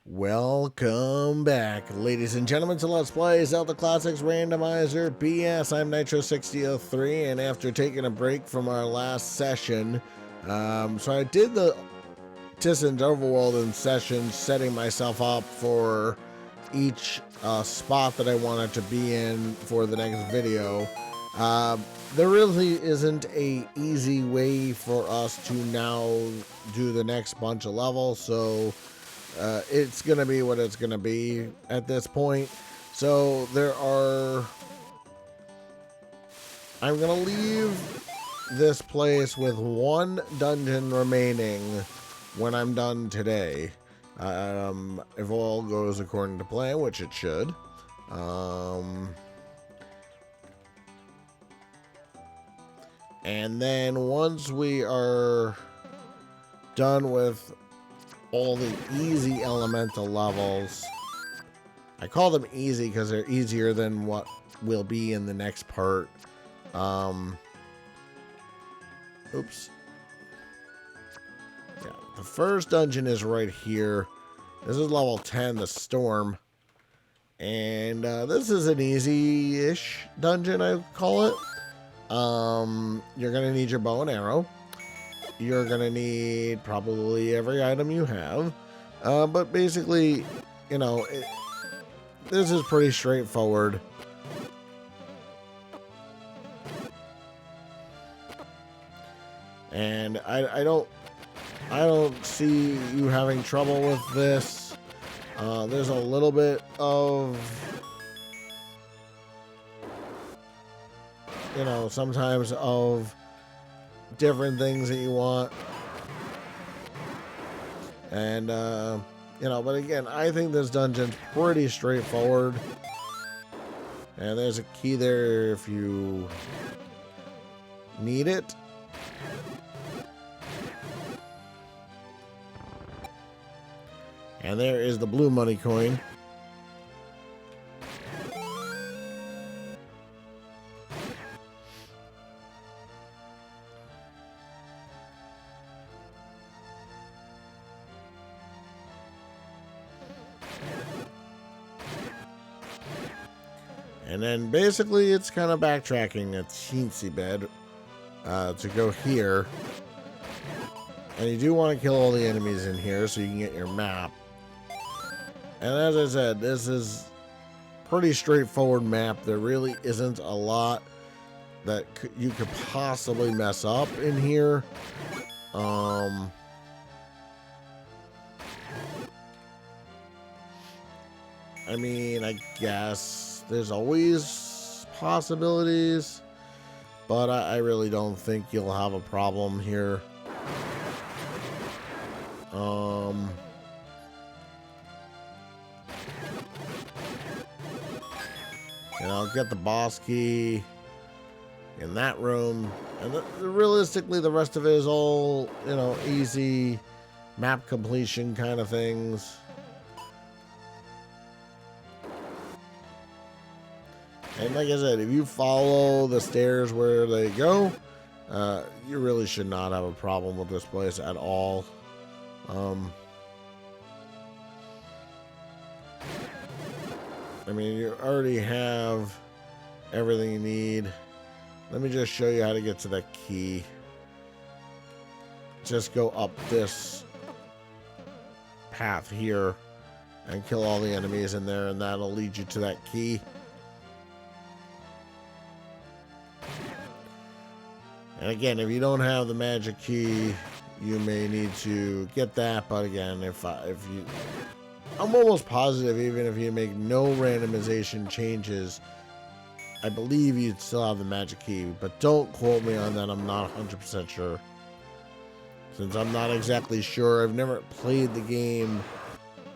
Welcome back, ladies and gentlemen, to Let's Play Zelda Classics Randomizer BS. I'm Nitro6003, and after taking a break from our last session, so I did the Tissan's Overworld in session, setting myself up for each spot that I wanted to be in for the next video. There really isn't a easy way for us to now do the next bunch of levels, so it's gonna be what it's gonna be at this point. So I'm gonna leave this place with one dungeon remaining when I'm done today, if all goes according to plan, which it should. And then once we are done with all the easy elemental levels, I call them easy because they're easier than what will be in the next part. Oops. Yeah, the first dungeon is right here. This is level 10, the Storm. And this is an easy-ish dungeon, I call it. You're going to need your bow and arrow. You're going to need probably every item you have. But basically, you know, this is pretty straightforward. And I don't see you having trouble with this. There's a little bit of, you know, sometimes of different things that you want. And, you know, but again, I think this dungeon's pretty straightforward. And there's a key there if you need it. And there is the blue money coin. And then basically it's kind of backtracking a teensy bit to go here. And you do want to kill all the enemies in here so you can get your map. And as I said, this is pretty straightforward map. There really isn't a lot that you could possibly mess up in here. I mean, I guess there's always possibilities, but I really don't think you'll have a problem here. And I'll get the boss key in that room. And realistically, the rest of it is all, you know, easy map completion kind of things. And like I said, if you follow the stairs where they go, you really should not have a problem with this place at all. I mean, you already have everything you need. Let me just show you how to get to that key. Just go up this path here and kill all the enemies in there, and that'll lead you to that key. And again, if you don't have the magic key, you may need to get that. But again, I'm almost positive even if you make no randomization changes, I believe you'd still have the magic key. But don't quote me on that. I'm not 100% sure. Since I'm not exactly sure. I've never played the game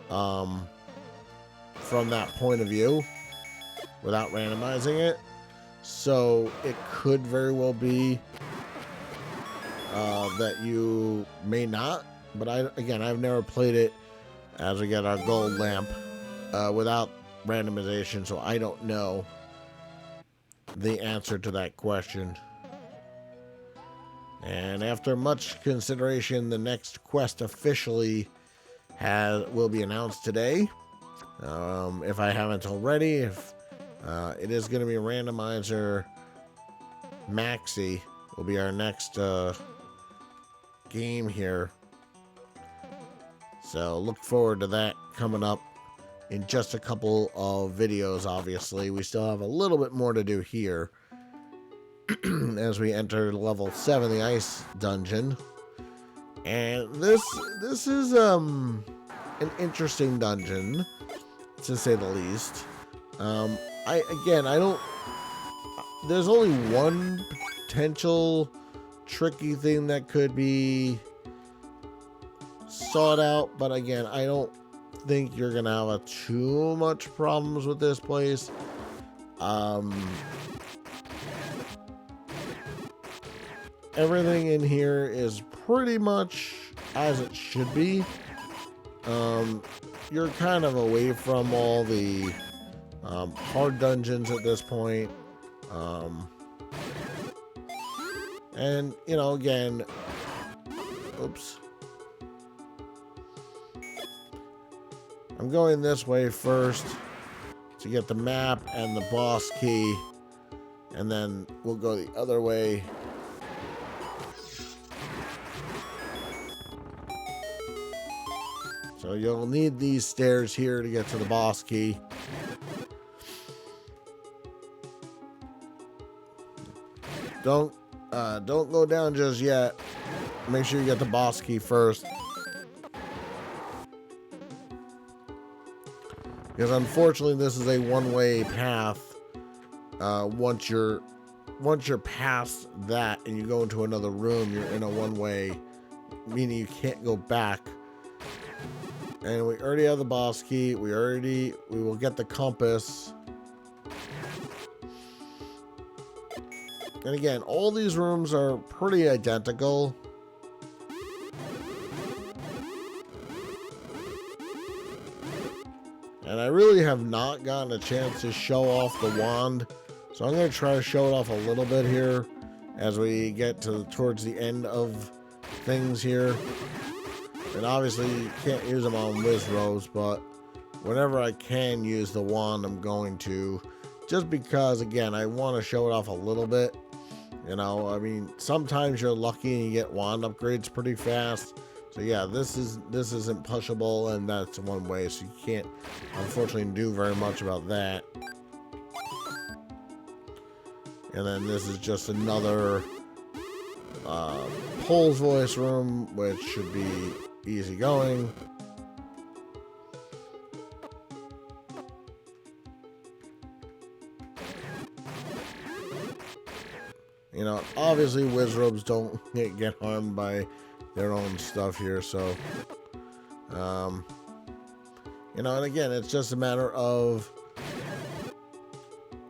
from that point of view without randomizing it. So it could very well be that you may not, but I've never played it as we get our gold lamp without randomization, so I don't know the answer to that question. And after much consideration, the next quest officially will be announced today. If I haven't already, it is going to be Randomizer Maxi will be our next game here. So look forward to that coming up in just a couple of videos. Obviously, we still have a little bit more to do here as we enter level 7, the ice dungeon. And this is an interesting dungeon, to say the least. I don't. There's only one potential tricky thing that could be sought out, but again, I don't think you're gonna have too much problems with this place. Everything in here is pretty much as it should be. You're kind of away from all the hard dungeons at this point. And, you know, again, oops. I'm going this way first to get the map and the boss key, and then we'll go the other way. So you'll need these stairs here to get to the boss key. Don't go down just yet. Make sure you get the boss key first. Because unfortunately, this is a one-way path. Once you're past that and you go into another room, you're in a one-way, meaning you can't go back. And we already have the boss key. We will get the compass. And again, all these rooms are pretty identical. And I really have not gotten a chance to show off the wand. So I'm going to try to show it off a little bit here as we get towards the end of things here. And obviously you can't use them on Wizrobes, but whenever I can use the wand, I'm going to. Just because, again, I want to show it off a little bit. You know, I mean, sometimes you're lucky and you get wand upgrades pretty fast. So yeah, this isn't pushable, and that's one way, so you can't unfortunately do very much about that. And then this is just another Pole's voice room, which should be easy going. You know, obviously Wizrobes don't get harmed by their own stuff here, so you know, and again, it's just a matter of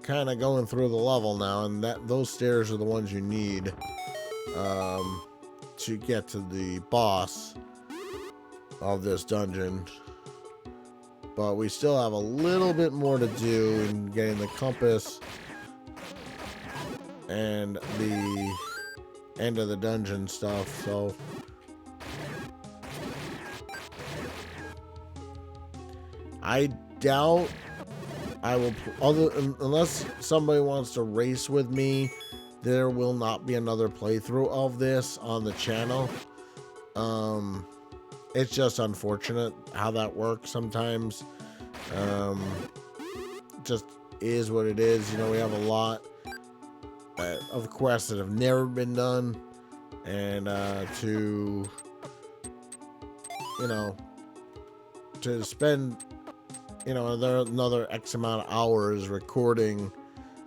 kind of going through the level now, and those stairs are the ones you need to get to the boss of this dungeon. But we still have a little bit more to do in getting the compass and the end of the dungeon stuff, so I doubt I will, unless somebody wants to race with me, there will not be another playthrough of this on the channel. It's just unfortunate how that works sometimes. Just is what it is. You know, we have a lot of quests that have never been done, and to spend another X amount of hours recording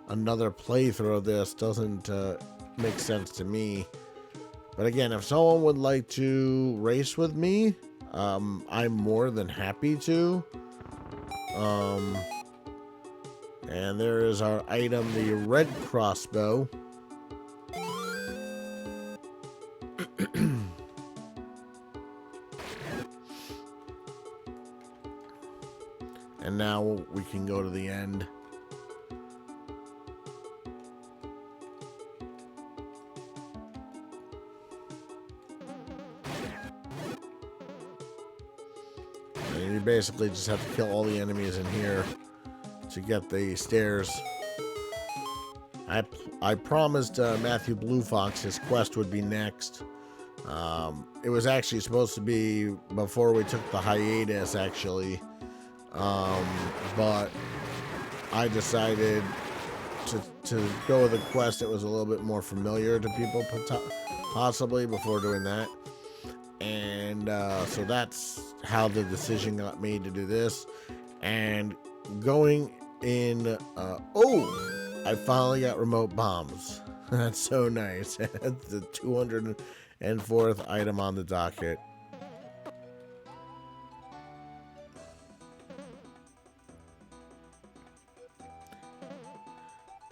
another playthrough of this doesn't make sense to me. But again, if someone would like to race with me, I'm more than happy to. And there is our item, the red crossbow. And now we can go to the end. you basically just have to kill all the enemies in here to get the stairs. I promised Matthew Blue Fox his quest would be next. It was actually supposed to be before we took the hiatus, actually. But I decided to go with a quest that was a little bit more familiar to people, possibly, before doing that. And so that's how the decision got made to do this. And going in, I finally got remote bombs. That's so nice. That's the 204th item on the docket.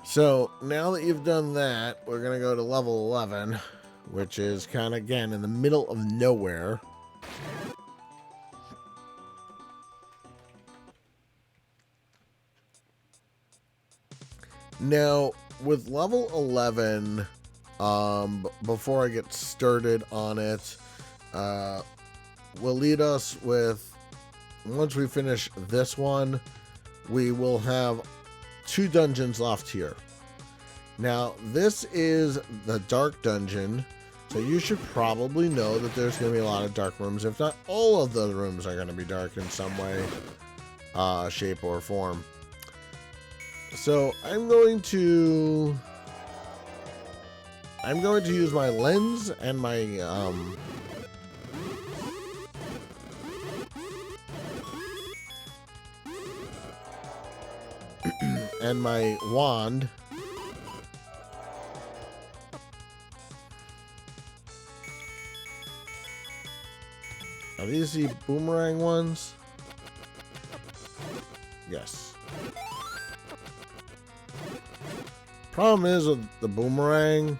So now that you've done that, we're going to go to level 11, which is kind of, again, in the middle of nowhere. Now, with level 11, before I get started on it, will lead us with, once we finish this one, we will have 2 dungeons left here. Now, this is the dark dungeon, so you should probably know that there's going to be a lot of dark rooms. If not, all of the rooms are going to be dark in some way, shape, or form. So I'm going to use my lens and my and my wand. Are these the boomerang ones? Yes. Problem is with the boomerang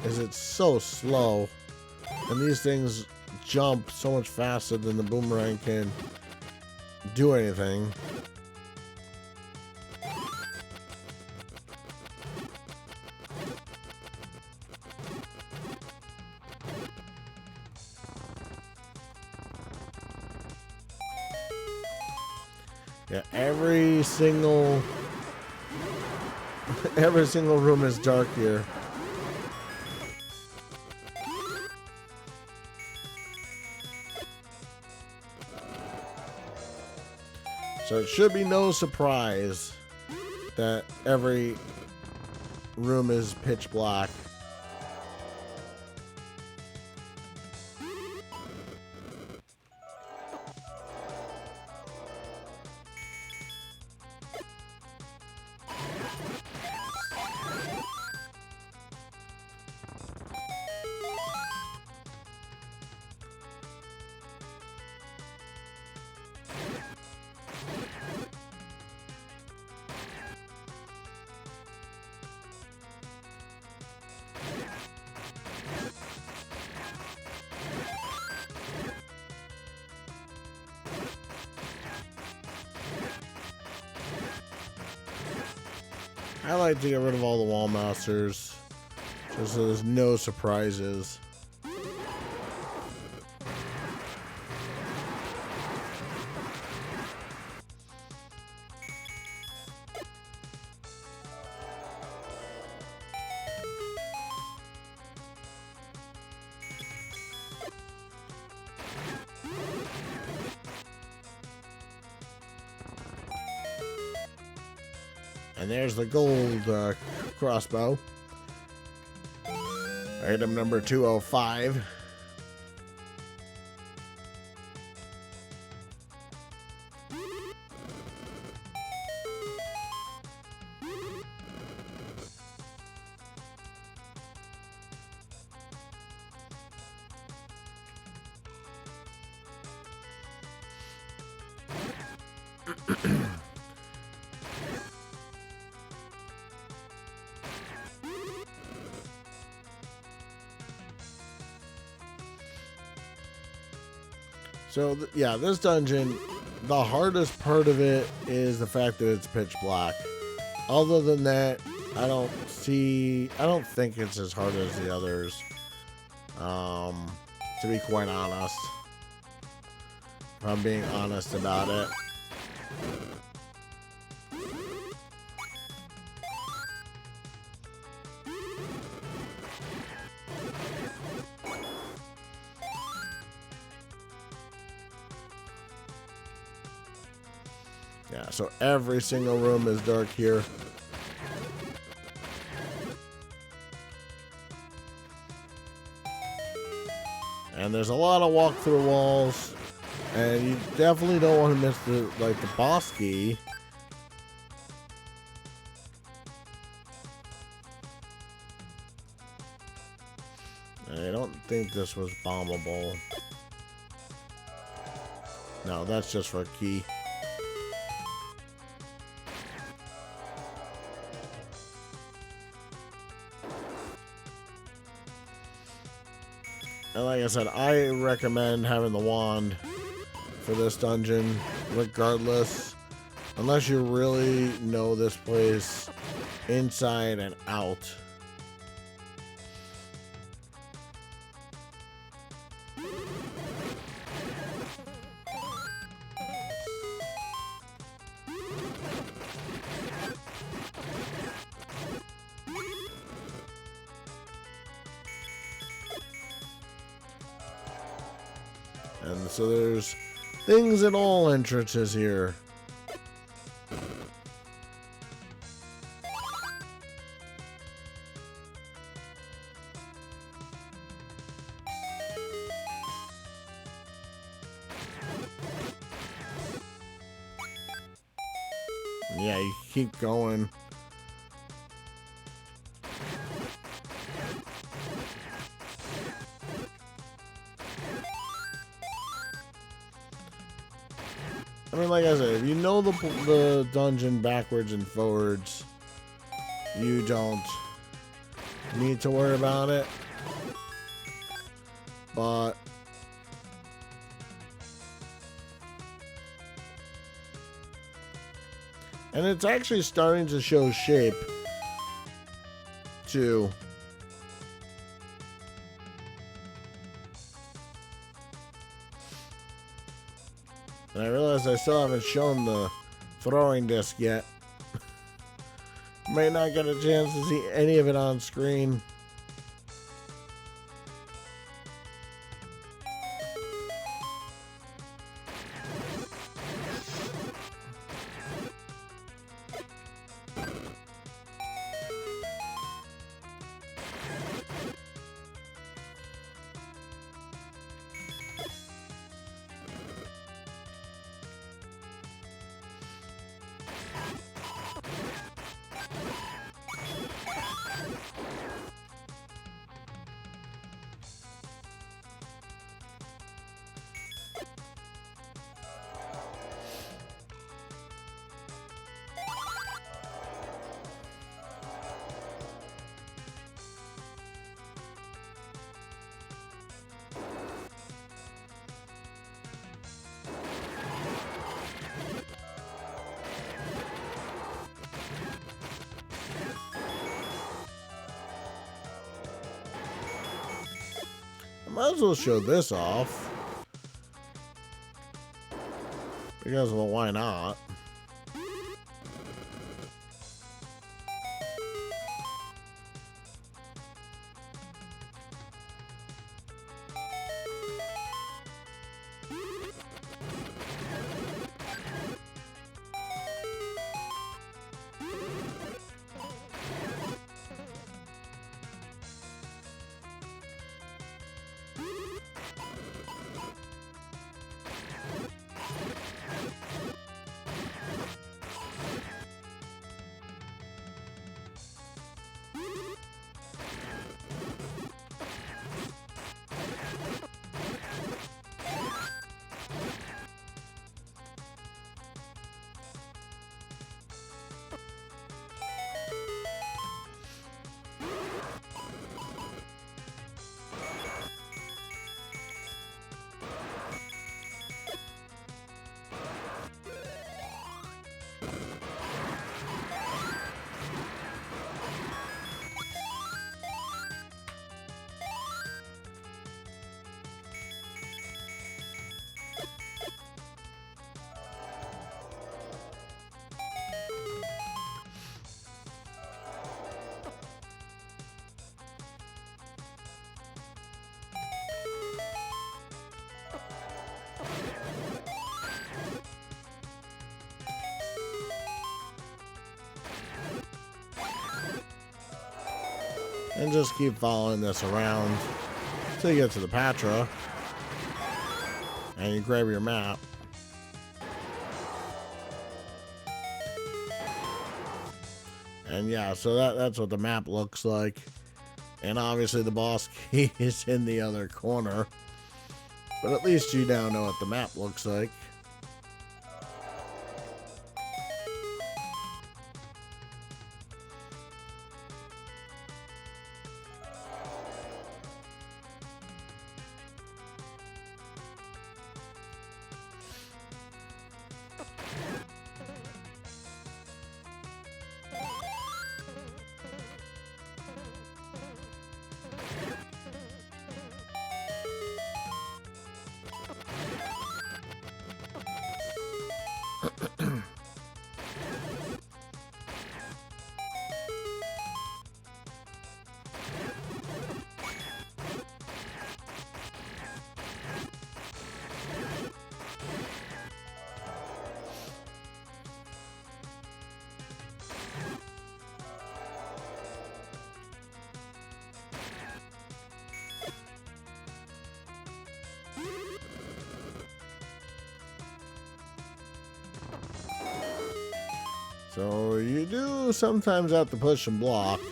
is it's so slow, and these things jump so much faster than the boomerang can do anything. Yeah, every single room is dark here. So it should be no surprise that every room is pitch black. I like to get rid of all the wall masters, just so there's no surprises. And there's the gold crossbow. Item number 205. So, yeah, this dungeon, the hardest part of it is the fact that it's pitch black. Other than that, I don't think it's as hard as the others, to be quite honest. if I'm being honest about it. Yeah, so every single room is dark here. And there's a lot of walk-through walls. And you definitely don't want to miss the boss key. I don't think this was bombable. No, that's just for a key. And like I said, I recommend having the wand for this dungeon, regardless. Unless you really know this place inside and out. And so there's things at all entrances here. Yeah, you keep going. I mean, like I said, if you know the dungeon backwards and forwards, you don't need to worry about it. But and it's actually starting to show shape too. And I realize I still haven't shown the throwing disc yet. Might not get a chance to see any of it on screen. Might as well show this off. Because, well, why not? And just keep following this around until you get to the Patra. And you grab your map. And yeah, so that's what the map looks like. And obviously the boss key is in the other corner. But at least you now know what the map looks like. So you do sometimes have to push some blocks.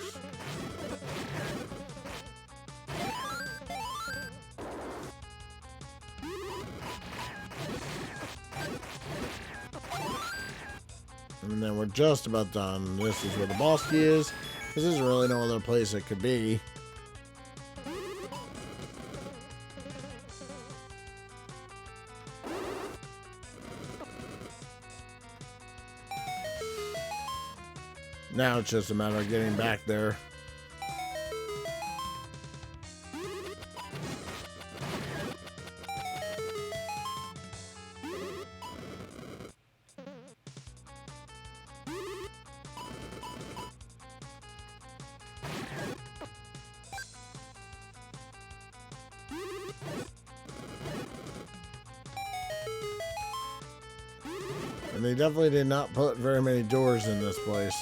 And then we're just about done. This is where the boss key is, because there's really no other place it could be. Now it's just a matter of getting back there. And they definitely did not put very many doors in this place.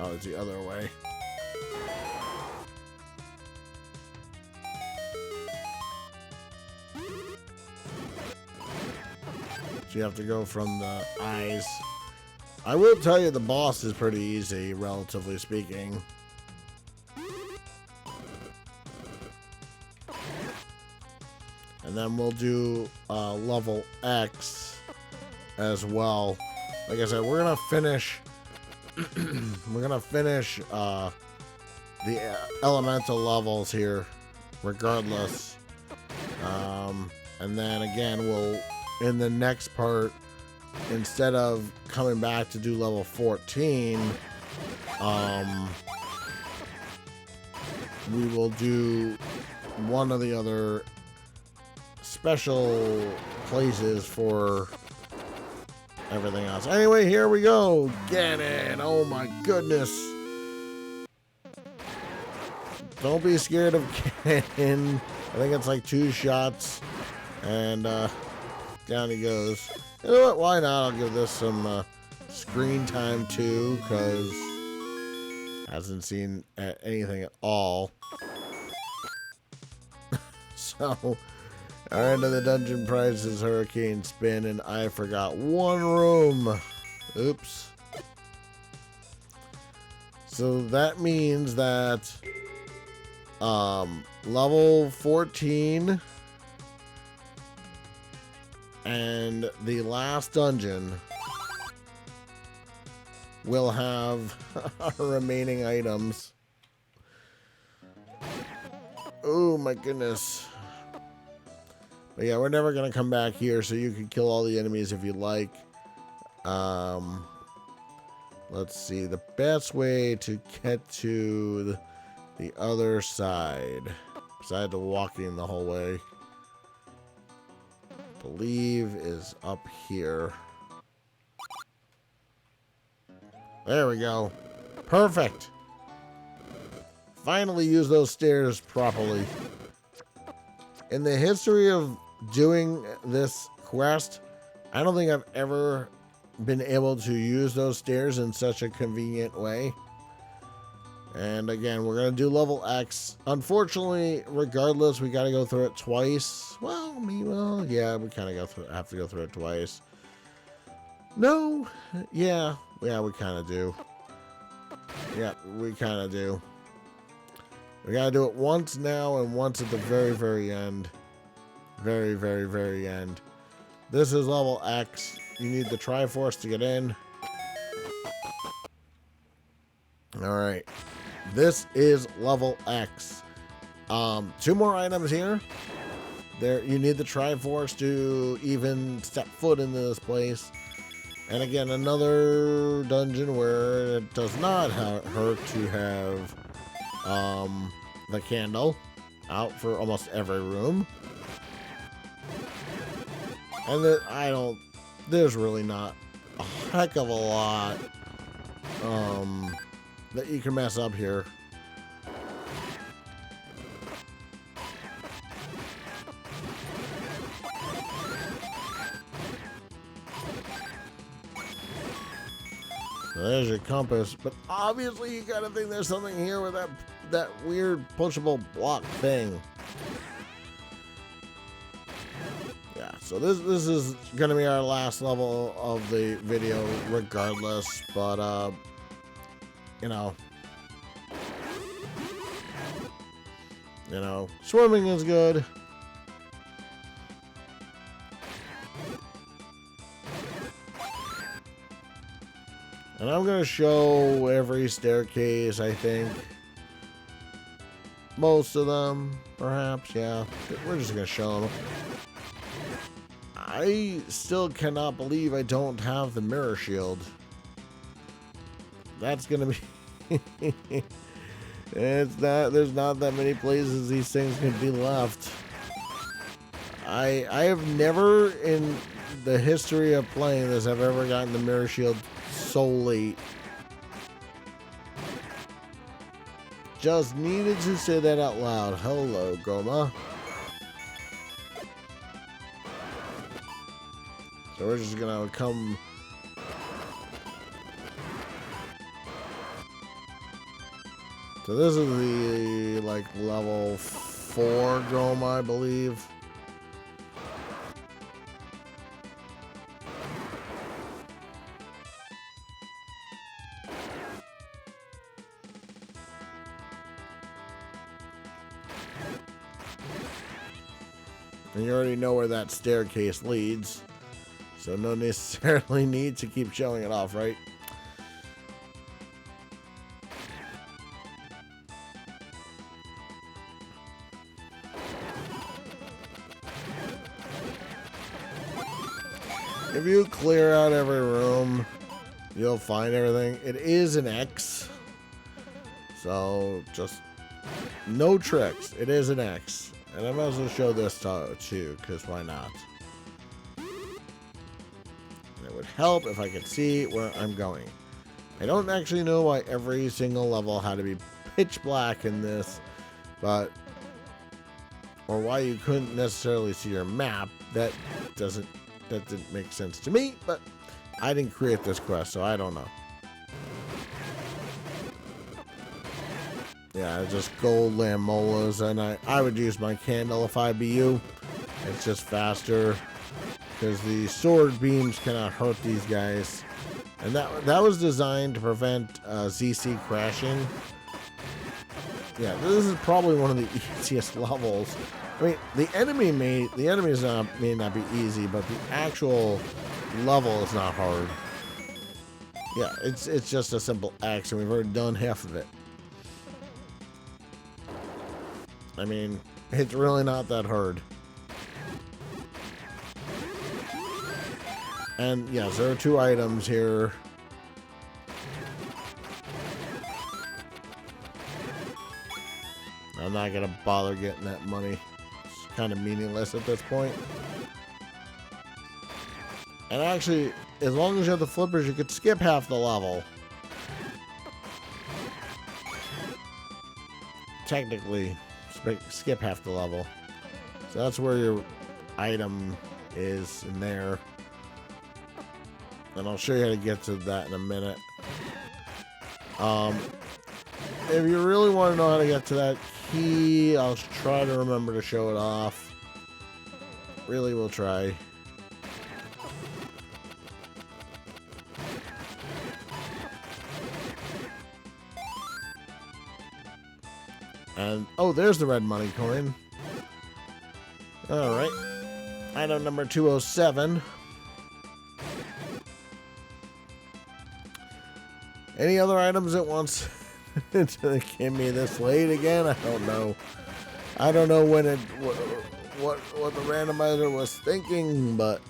Oh, it's the other way. So you have to go from the eyes. I will tell you the boss is pretty easy, relatively speaking. And then we'll do level X as well. Like I said, we're gonna finish the elemental levels here regardless, and then again we'll, in the next part, instead of coming back to do level 14, we will do one of the other special places for everything else. Anyway, here we go. Get it. Oh my goodness. Don't be scared of getting, I think it's like 2 shots. And down he goes. You know what? Why not? I'll give this some screen time too, because hasn't seen anything at all. So our end of the dungeon prize is Hurricane Spin, and I forgot one room. Oops. So that means that level 14 and the last dungeon will have our remaining items. Oh my goodness. But yeah, we're never going to come back here, so you can kill all the enemies if you like. Let's see. The best way to get to the other side, besides walking the whole way, I believe is up here. There we go. Perfect. Finally use those stairs properly. In the history of doing this quest. I don't think I've ever been able to use those stairs in such a convenient way. And again, we're going to do level X. Unfortunately, regardless, we got to go through it twice. Well, yeah, we kind of have to go through it twice. No, yeah, we kind of do. Yeah, we kind of do. We got to do it once now and once at the very, very end. Very, very, very end. This is level X. You need the Triforce to get in. All right. This is level X. 2 more items here. There, you need the Triforce to even step foot into this place. And again, another dungeon where it does not hurt to have the candle out for almost every room. And there's really not a heck of a lot that you can mess up here. So there's your compass, but obviously you gotta think there's something here with that weird pushable block thing. Yeah, so this is gonna be our last level of the video regardless, but you know, swimming is good. And I'm going to show every staircase, I think. Most of them, perhaps, yeah. We're just going to show them. I still cannot believe I don't have the mirror shield. That's going to be... there's not that many places these things can be left. I have never in the history of playing this have ever gotten the mirror shield so late. Just needed to say that out loud. Hello, Goma. So we're just gonna come. So this is the like level 4 Goma, I believe. And you already know where that staircase leads, so no necessarily need to keep showing it off, right? If you clear out every room, you'll find everything. It is an X, so just no tricks. It is an X. And I might as well show this too, because why not? And it would help if I could see where I'm going. I don't actually know why every single level had to be pitch black in this, or why you couldn't necessarily see your map. That didn't make sense to me, but I didn't create this quest, so I don't know. Yeah, just gold lamolas, and I would use my candle if I be you. It's just faster, because the sword beams cannot hurt these guys. And that was designed to prevent ZC crashing. Yeah, this is probably one of the easiest levels. I mean, the enemies may not be easy, but the actual level is not hard. Yeah, it's just a simple X, and we've already done half of it. I mean, it's really not that hard. And yes, there are 2 items here. I'm not gonna bother getting that money. It's kind of meaningless at this point. And actually, as long as you have the flippers, you could skip half the level. Technically, skip half the level. So that's where your item is in there. And I'll show you how to get to that in a minute. If you really want to know how to get to that key, I'll try to remember to show it off. Really will try. And, oh, there's the red money coin. Alright. Item number 207. Any other items that wants to give me this late again? I don't know. I don't know when what the randomizer was thinking, but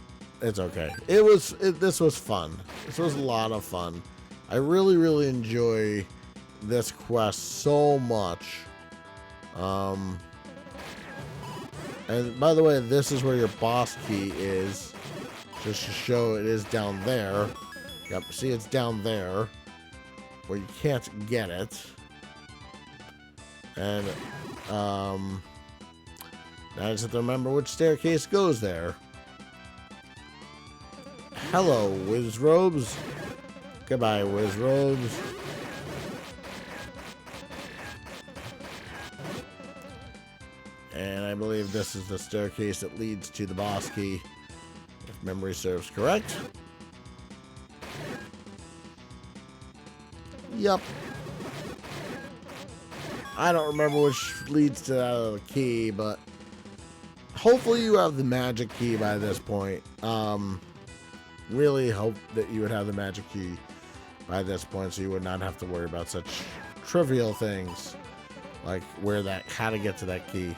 it's okay. This was fun. This was a lot of fun. I really enjoy this quest so much. And by the way, this is where your boss key is. Just to show it is down there. Yep, see it's down there. Where you can't get it. And, now I just have to remember which staircase goes there. Hello, Wiz Robes. Goodbye, Wiz Robes. And I believe this is the staircase that leads to the boss key, if memory serves correct. Yep. I don't remember which leads to that other key, but hopefully you have the magic key by this point. Really hope that you would have the magic key by this point, so you would not have to worry about such trivial things like how to get to that key.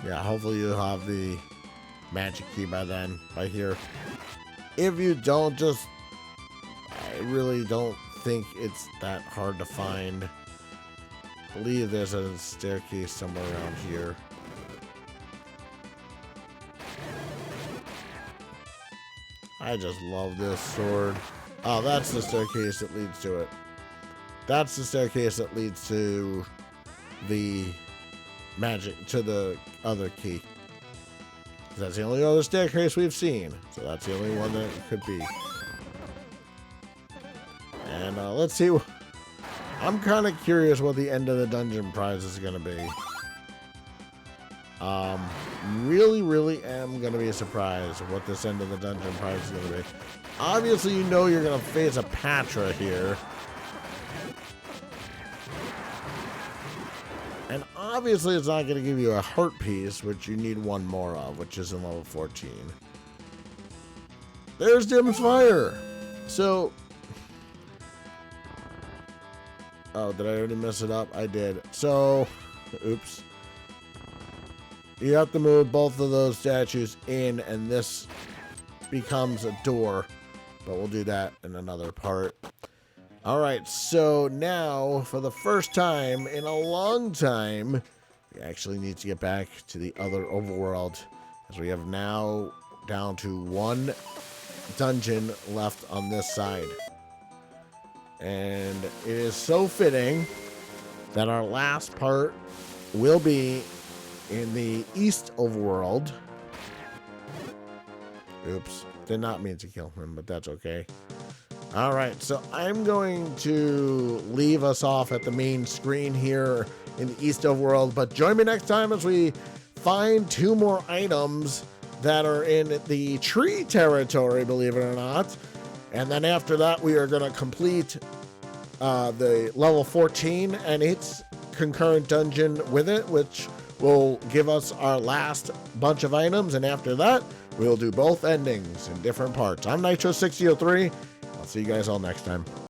Yeah, hopefully you'll have the magic key by then, by here. If you don't, I really don't think it's that hard to find. I believe there's a staircase somewhere around here. I just love this sword. Oh, that's the staircase that leads to it. That's the staircase that leads to the magic, to the other key. That's the only other staircase we've seen. So that's the only one that it could be. And let's see. I'm kind of curious what the end of the dungeon prize is going to be. Really am going to be surprised what this end of the dungeon prize is going to be. Obviously, you know you're going to face a Patra here. And obviously it's not going to give you a heart piece, which you need one more of, which is in level 14. There's Dim's Fire. So, oh, did I already mess it up? I did. So, oops. You have to move both of those statues in, and this becomes a door. But we'll do that in another part. Alright, so now, for the first time in a long time, we actually need to get back to the other overworld, as we have now down to one dungeon left on this side. And it is so fitting that our last part will be in the East overworld. Oops, did not mean to kill him, but that's okay. Alright, so I'm going to leave us off at the main screen here in the East overworld, but join me next time as we find 2 more items that are in the tree territory, believe it or not. And then after that, we are going to complete the level 14 and its concurrent dungeon with it, which will give us our last bunch of items. And after that, we'll do both endings in different parts. I'm Nitro6003. I'll see you guys all next time.